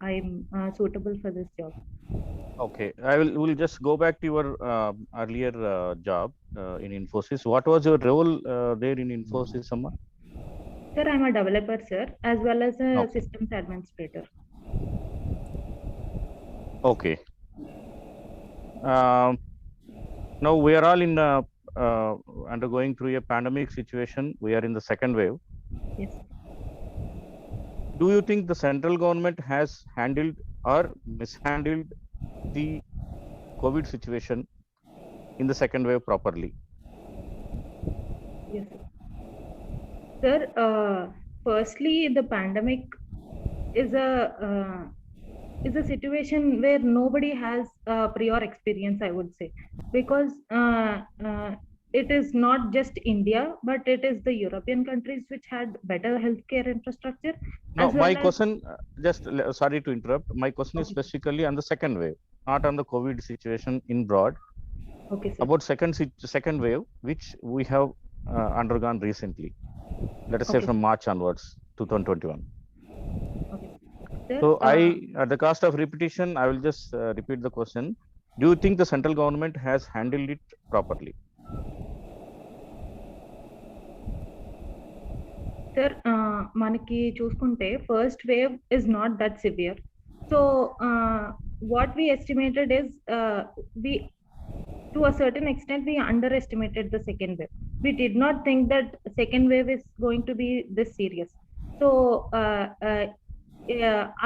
I'm suitable for this job. Okay, will just go back to your earlier job in Infosys. What was your role there in Infosys, Amma? Sir, I'm a developer, sir, as well as a Okay. systems administrator. Okay. Um, Now we are all in undergoing through a pandemic situation. We are in the second wave. Yes. Do you think the central government has handled or mishandled the COVID situation in the second wave properly? Yes, sir. Firstly, the pandemic is a situation where nobody has prior experience, I would say, because it is not just India, but it is the European countries which had better healthcare infrastructure, Now, as well my as. question, sorry to interrupt. My question is Okay, specifically on the second wave, not on the COVID situation in broad. okay, sir. About second wave, which we have undergone recently. Let us say Okay, from sir. March onwards, 2021. Okay, sir. So at the cost of repetition, I will just repeat the question. Do you think the central government has handled it properly? Sir మనకి చూసుకుంటే first wave is not that severe so what we estimated is we to a certain extent we underestimated the second wave. We did not think that second wave is going to be this serious. So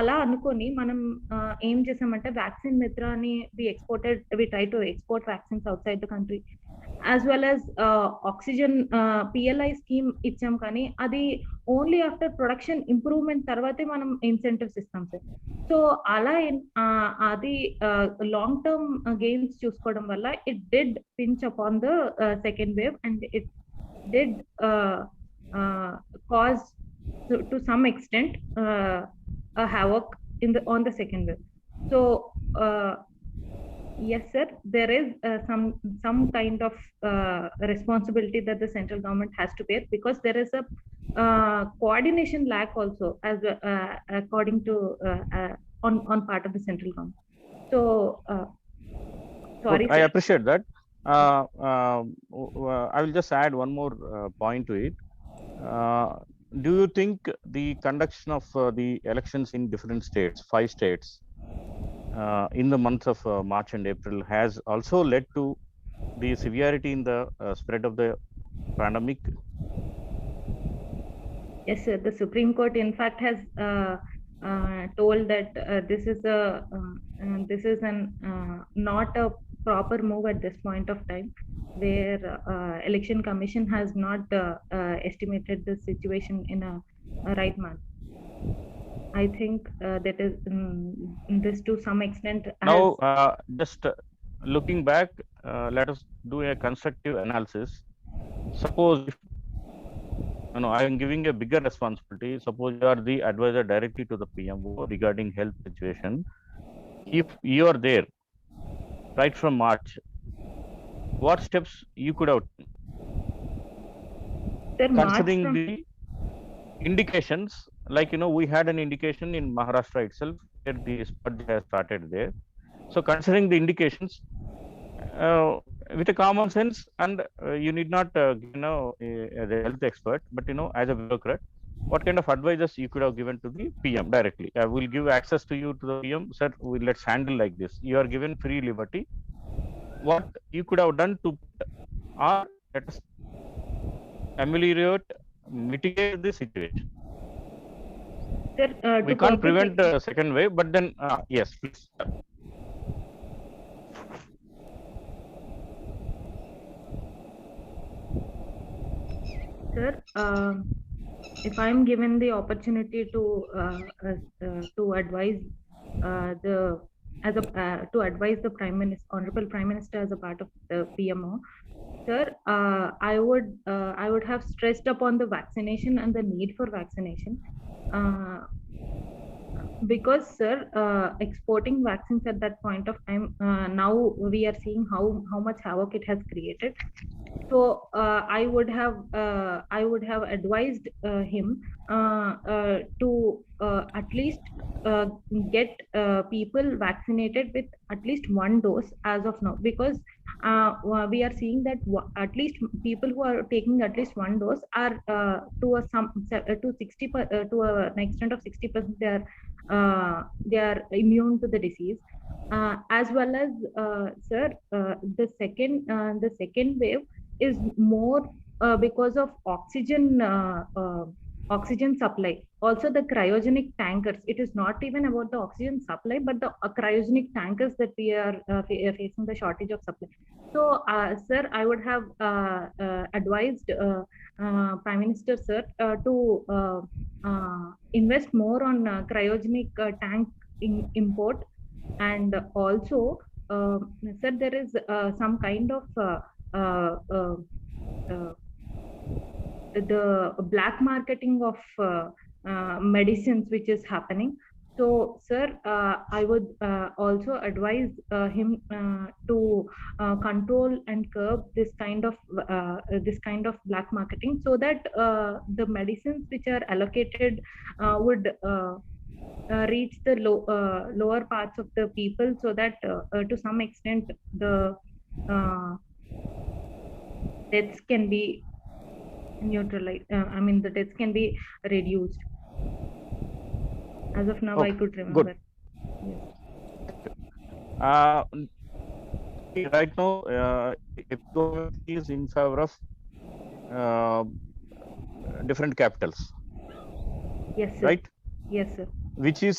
అలా అనుకొని మనం ఏం చేసామంటే vaccine Mitra అని we try to export vaccines outside the country, as well as oxygen PLI scheme ఇచ్చాం, కానీ అది only after production improvement తర్వాతే మనం ఇన్సెంటివ్స్ ఇస్తాం సార్. సో అలా అది లాంగ్ టర్మ్ గెయిన్స్ చూసుకోవడం వల్ల it did pinch upon the second wave and it did cause to some extent a havoc on the second wave. So yes sir, there is some kind of responsibility that the central government has to bear, because there is a coordination lack also, as according to on part of the central government. So sorry I sir. appreciate that. I will just add one more point to it. Do you think the conduction of the elections in different states, 5 states, in the months of March and April has also led to the severity in the spread of the pandemic? Yes, sir. The Supreme Court, in fact, has told that this is not a proper move at this point of time, where Election Commission has not estimated the situation in a right manner. I think that is this to some extent. Now, just looking back, let us do a constructive analysis. Suppose if I am giving a bigger responsibility. Suppose you are the advisor directly to the PMO regarding health situation. If you are there right from March, what steps you could have taken? Considering the indications, like we had an indication in Maharashtra itself where the spread has started there. So considering the indications, with a common sense, and you need not as a health expert, but as a bureaucrat, what kind of advices you could have given to the PM directly? I will give access to you to the PM, sir. Let's handle like this. You are given free liberty. What you could have done to or let us ameliorate, mitigate the situation? Sir, we can't prevent the second wave, but then yes, please. Sir, if I am given the opportunity to advise to advise the Honorable Prime Minister as a part of the PMO, sir, I would have stressed upon the vaccination and the need for vaccination, because sir, exporting vaccines at that point of time, now we are seeing how much havoc it has created. So I would have advised him to at least get people vaccinated with at least one dose as of now, because we are seeing that at least people who are taking at least one dose are to to an extent of 60% they are immune to the disease. As well as, sir, the second wave is more because of oxygen supply. Also, the cryogenic tankers. It is not even about the oxygen supply, but the cryogenic tankers that we are facing the shortage of supply. So, sir, I would have advised Prime Minister, sir, to invest more on cryogenic tank import. And also, sir, there is some kind of uh, uh, uh, the black marketing of medicines which is happening. So, sir, I would also advise him to control and curb this kind of black marketing, so that the medicines which are allocated would reach the lower parts of the people, so that to some extent the uh, deaths can be neutralized. I mean, the deaths can be reduced. As of now, I Okay, could good. remember. Yes. Uh, right now, government is in favor of uh, different capitals, Yes, sir. right? Yes, sir. Which is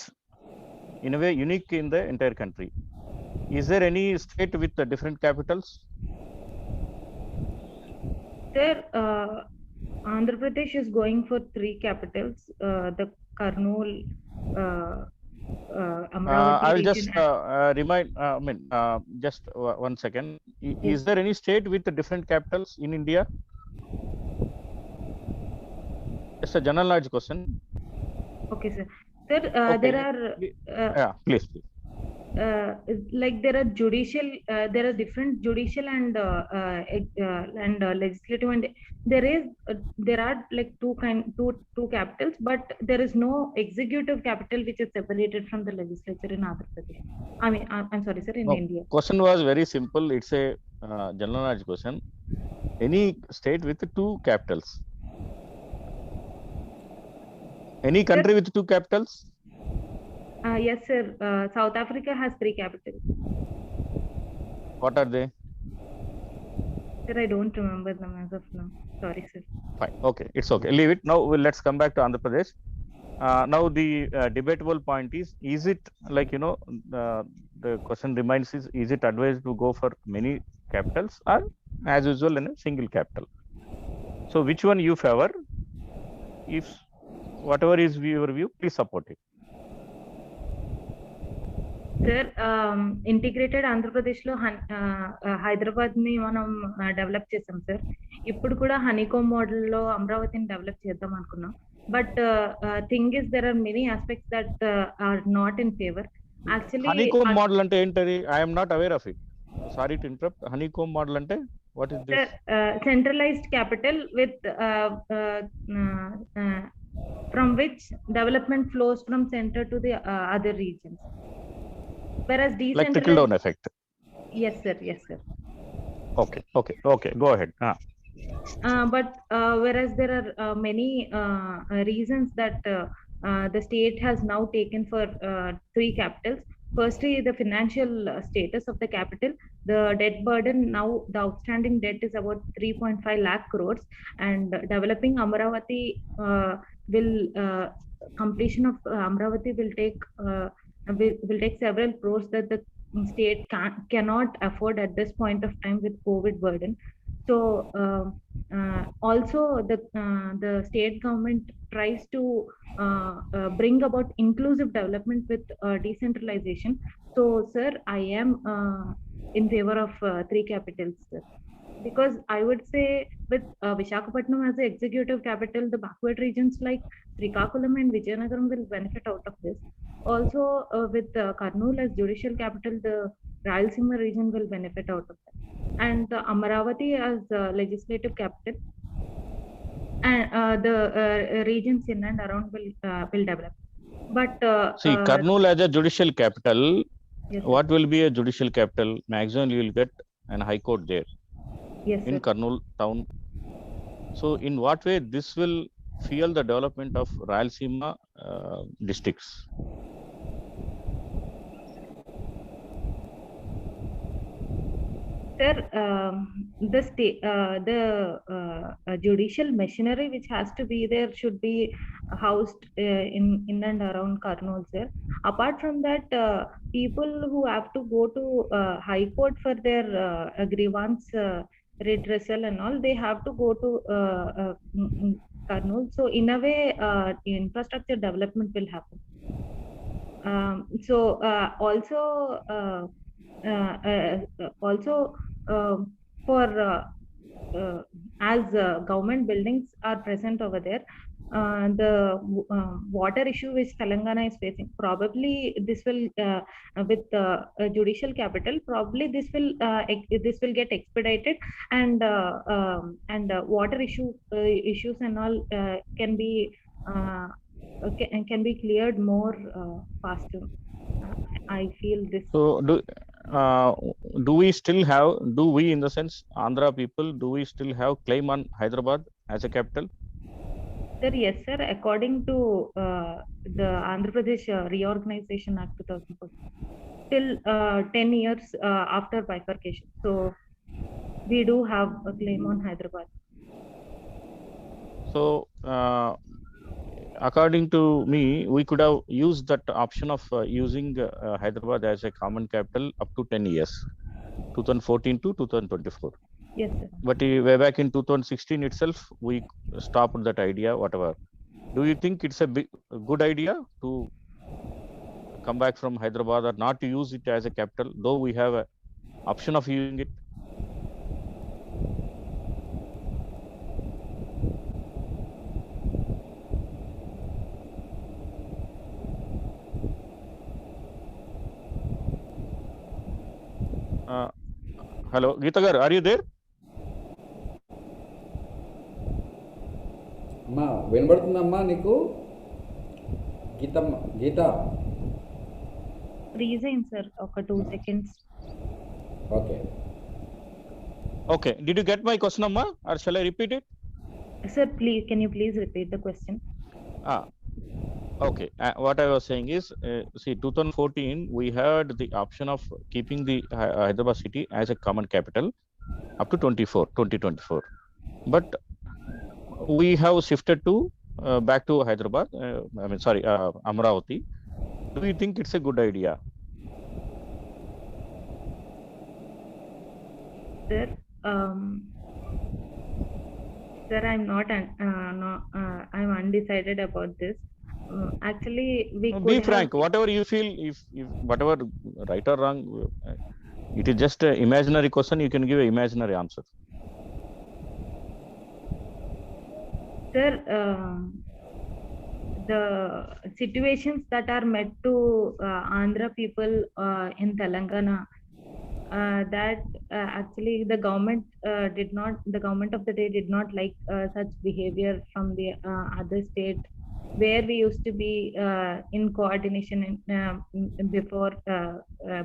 in a way unique in the entire country. Is there any state with the different capitals? Sir, Andhra Pradesh is going for 3 capitals: the Kurnool, Amravati I'll region. just remind. I mean, just 1 second. Yes. Is there any state with the different capitals in India? It's a general knowledge question. Okay, sir. Sir, Okay. there are Yeah, please. like there are there are different judicial and legislative, and there are like two capitals, but there is no executive capital which is separated from the legislature in Andhra Pradesh. I mean, I'm sorry, sir, in No, India. question was very simple. It's a general knowledge question. Any state with 2 capitals? Any country with 2 capitals? Yes, sir. South Africa has 3 capitals. What are they? Sir, I don't remember them as of now. Sorry, sir. Fine. Okay, it's okay. Leave it. Now let's come back to Andhra Pradesh. Now the debatable point is it like, the question remains is it advised to go for many capitals or as usual in a single capital? So which one you favor? If whatever is your view, please support it. Sir, integrated ఆంధ్రప్రదేశ్లో హైదరాబాద్ని మనం develop చేసాం sir. ఇప్పుడు కూడా honeycomb మోడల్లో అమరావతిని develop చేద్దాం అనుకున్నాం. But thing is there are many aspects that are not in favour. Actually honeycomb model అంటే ఏంటది? I'm not aware of it. Sorry to interrupt. Honeycomb model అంటే what is this? Centralised capital with from which development flows from center to the other regions. Whereas decentralized, like trickle down effect. Yes, sir. Yes, sir. Okay. Go ahead. But whereas there are many reasons that the state has now taken for 3 capitals. Firstly, the financial status of the capital. The debt burden now, the outstanding debt is about 3.5 lakh crores, and developing Amaravati will completion of Amaravati will take several crores that the state cannot afford at this point of time with COVID burden. So also the state government tries to bring about inclusive development with decentralization. So, sir, I am in favor of 3 capitals, sir. Because I would say with Visakhapatnam as the executive capital, the backward regions like Srikakulam and Vijayanagaram will benefit out of this. Also, with Kurnool as judicial capital, the Rayalaseema region will benefit out of that. and Amaravati as legislative capital, and the regions in and around will develop. But See, Kurnool as a judicial capital, yes, sir. what will be a judicial capital? Maximum you will get an high court there Yes, in sir. Kurnool town. So, in what way this will fuel the development of Rayalaseema districts? Sir, the judicial machinery which has to be there should be housed in and around Kurnool, sir. Apart from that, people who have to go to High Court for their grievance redressal and all, they have to go to Kurnool. So, in a way, infrastructure development will happen. Also for as government buildings are present over there, the water issue which Telangana is facing, probably this will with judicial capital, probably this will get expedited, and water issues and all can be cleared more faster. I feel this. So, do we still have, do we in the sense, Andhra people, do we still have claim on Hyderabad as a capital? Sir, yes, sir. According to the Andhra Pradesh Reorganization Act 2004, till 10 years after bifurcation. So, we do have a claim on Hyderabad. So, according to me, we could have used that option of using Hyderabad as a common capital up to 10 years, 2014 to 2024. Yes, sir. But way back in 2016 itself, we stopped that idea, whatever. Do you think it's a good idea to come back from Hyderabad or not to use it as a capital, though we have an option of using it? Hello, Geeta garu, are you there? అమ్మా వినబడుతుందమ్మా నీకు? గీత Resign, sir. Okay, 2 seconds. Okay. Did you get my question, Amma, or shall I repeat it? Sir, please, can you please repeat the question? Okay. What I was saying is, see, 2014, we had the option of keeping the Hyderabad city as a common capital up to 2024. But we have shifted to back to Hyderabad. Amaravati. Do you think it's a good idea? Sir, sir, I'm not. I'm undecided about this. Actually, we could be frank. Whatever you feel, if whatever right or wrong, it is just an imaginary question. You can give an imaginary answer. Sir, the situations that are met to Andhra people in Telangana, that actually the government of the day did not like such behavior from the other state, where we used to be in coordination before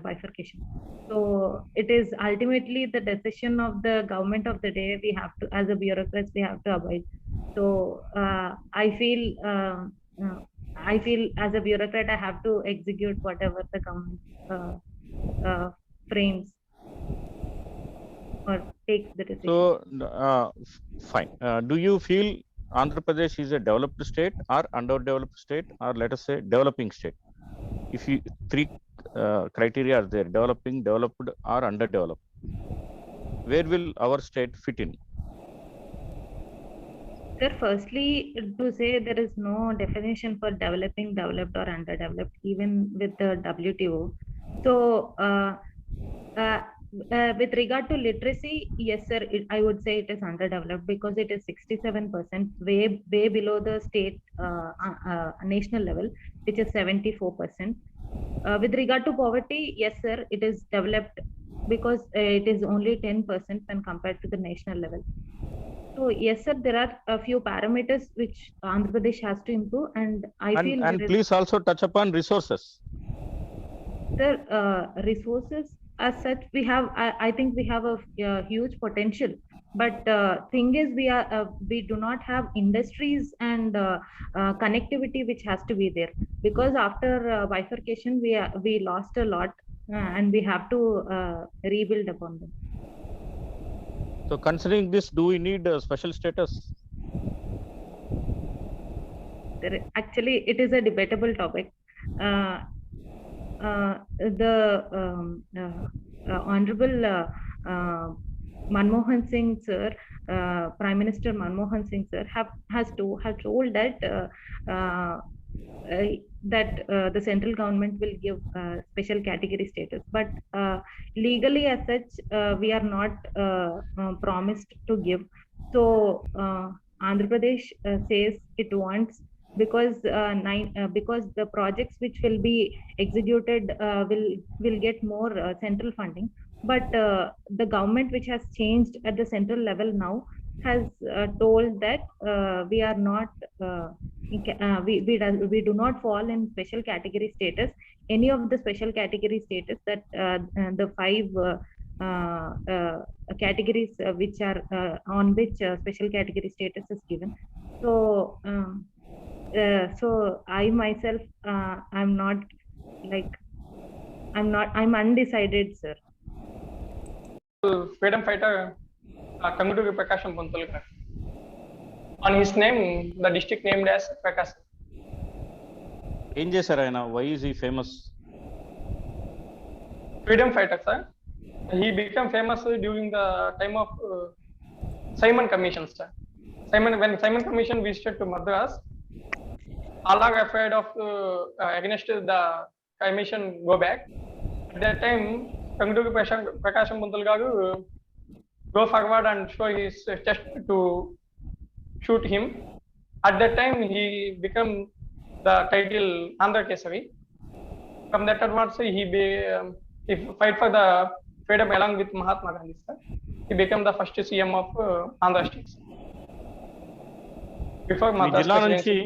bifurcation. So it is ultimately the decision of the government of the day. We have to, as a bureaucrats, we have to abide. So I feel as a bureaucrat, I have to execute whatever the government frames or takes the decision. So fine. Do you feel Andhra Pradesh is a developed state or underdeveloped state, or let us say developing state? If you three criteria are there: developing, developed, or underdeveloped. Where will our state fit in? Sir, firstly, to say there is no definition for developing, developed, or underdeveloped, even with the WTO. So, with regard to literacy, yes, sir, I would say it is underdeveloped because it is 67%, way below the state national level, which is 74%. With regard to poverty, yes, sir, it is developed because it is only 10% when compared to the national level. So yes, sir, there are a few parameters which Andhra Pradesh has to improve, and I feel And there is, please also touch upon resources. the resources as such. We have, I think we have a huge potential, but thing is, we do not have industries and connectivity which has to be there, because after bifurcation we lost a lot, and we have to rebuild upon them. So considering this, do we need a special status? Actually, it is a debatable topic. The Honorable Manmohan Singh sir, Prime Minister Manmohan Singh sir, have told that the central government will give special category status, but legally as such, we are not promised to give. So Andhra Pradesh says it wants, because because the projects which will be executed will get more central funding, but the government which has changed at the central level now has told that we are not we do not fall in special category status, any of the special category status that the five categories which are on which special category status is given. So so I myself, I'm not like, I'm undecided, sir. Freedom fighter Tanguturi Prakasham Puntul. On his name, the district named as Prakash. ఏం చేశారు ఆయన? Why is he famous? Freedom fighter, sir. He became famous during the time of Simon Commission, sir. When Simon Commission visited to Madras, Allah afraid of against the commission go back. At that time, Tanguturi Prakasham Puntul garu go forward and show his chest to shoot him. At that time, he became the title Andhra Kesari. From that onwards, he fight for the freedom along with Mahatma Gandhi, sir. He became the first CM of Andhra State. Before Madras presidency.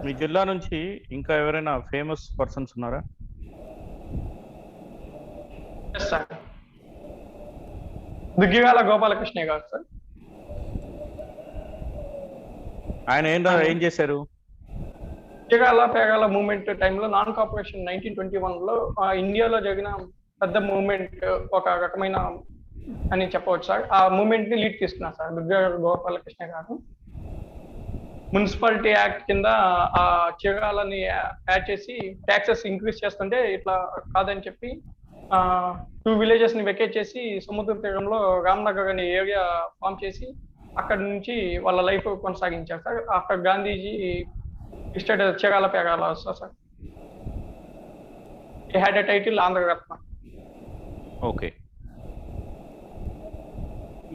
మీ జిల్లా నుంచి ఇంకా ఎవరైనా famous persons ఉన్నారా? Yes, sir. దుగ్గిగాల Gopalakrishna గారు, sir. ఆయన ఏం చేశారు? దుగ్గిగాల పేగాల movement టైంలో నాన్ కార్పొరేషన్ 1921లో ఇండియాలో జరిగిన పెద్ద మూవ్మెంట్, ఒక రకమైన అని చెప్పవచ్చు సార్. ఆ మూవ్మెంట్ ని లీడ్ తీసుకున్నారు సార్ దుగ్గిగాల గోపాలకృష్ణ గారు. మున్సిపాలిటీ యాక్ట్ కింద ఆ చీరాలని యాడ్ చేసి ట్యాక్సెస్ ఇంక్రీజ్ చేస్తుంటే ఇట్లా కాదని చెప్పి 2 villages ని వెకేట్ చేసి సముద్ర తీరంలో రామ్నగర్ అనే ఏరియా ఫామ్ చేసి అక్కడ నుంచి వాళ్ళ లైఫ్ కొనసాగించారు sir. After Gandhiji stayed Chirala Perala sir. he had a title Andhraratna. Okay.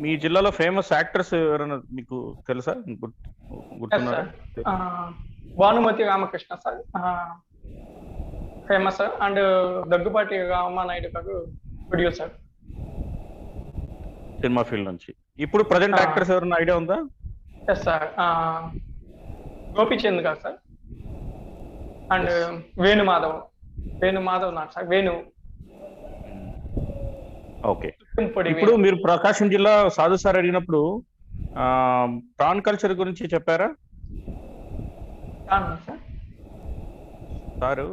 మీ జిల్లాలో ఫేమస్ యాక్టర్స్ ఎవరైనా మీకు తెలుసా? గుర్తున్నారా? Bhanumathi Ramakrishna sir famous, and Daggubati Ramanaidu గారు ప్రొడ్యూసర్ సినిమా ఫీల్డ్ నుంచి. ఇప్పుడు ప్రజెంట్ యాక్టర్స్ ఎవరైనా ఐడియా ఉందా? ఎస్ సార్, గోపీచంద్ గారు sir, and Venumadhav not sir, Venu. Okay. ఇప్పుడు మీరు ప్రకాశం జిల్లా సాధు సార్ అడిగినప్పుడు ప్రాన్ కల్చర్ గురించి చెప్పారా? సార్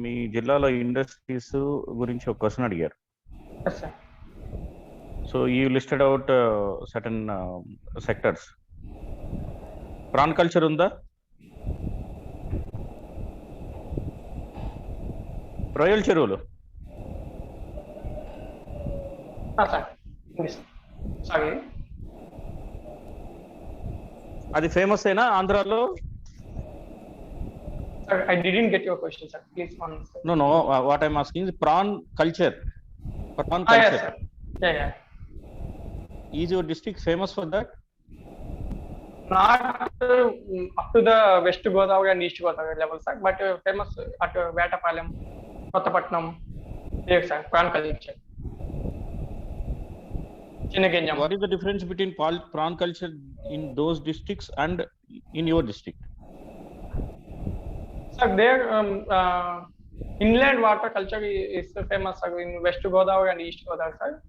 మీ జిల్లాలో ఇండస్ట్రీస్ గురించి ఒక క్వశ్చన్ అడిగారు. So you listed out certain sectors. Prawn culture ఉందా? రొయ్యల చెరువులు అది ఫేమస్ అయినా ఆంధ్రాలో? I didn't get your question, sir. Please answer. No. What I'm asking is prawn culture. Prawn culture. Yes, yeah. Is your district famous for that? Not up to the West Godavari and East Godavari level, sir, but famous at Vettapalam, Kottapatnam. Yes, sir. Prawn culture. Chinnagenjam. What is the difference between prawn culture in those districts and in your district? Sir, there inland water culture is famous, sir, in West Godavari and East Godavari, sir.